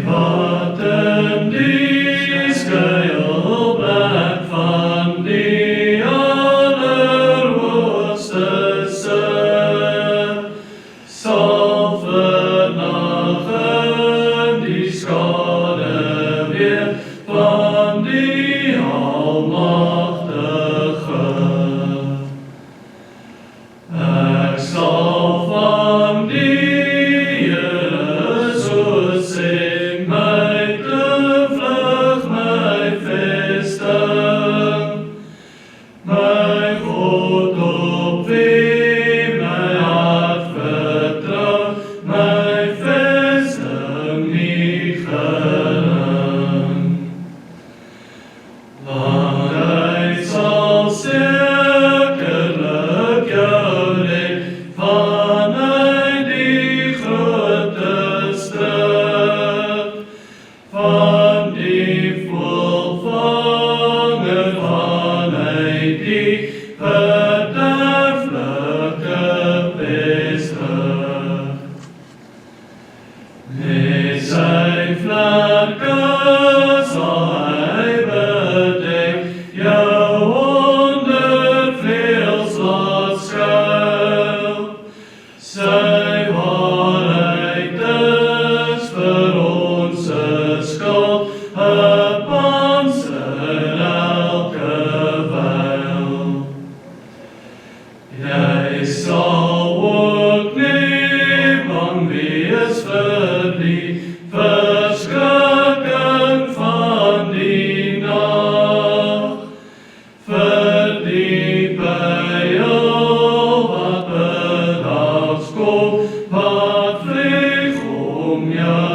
Wat in die skuilplek van die Allerhoogste sit, sal vernag die skade weer van die Almagtige. Ek sal van die Here so sing, my toevlug, my vesting, my God op wie my hart vertrou, my vesting nie gering. Want hy sal sekerlik jou red vanuit die grote stryd, van die volvanger vanuit die verderflike pestig. Met sy vlerke sal hy bedek, jou onder vleels laat skuil. Sy waarheid is vir ons 'n skild, 'n pantser elke wyl. Jy sal ook nie bang wees vir die verskrikking van die nag, vir die pyl wat bedags kom, wat vlieg om jou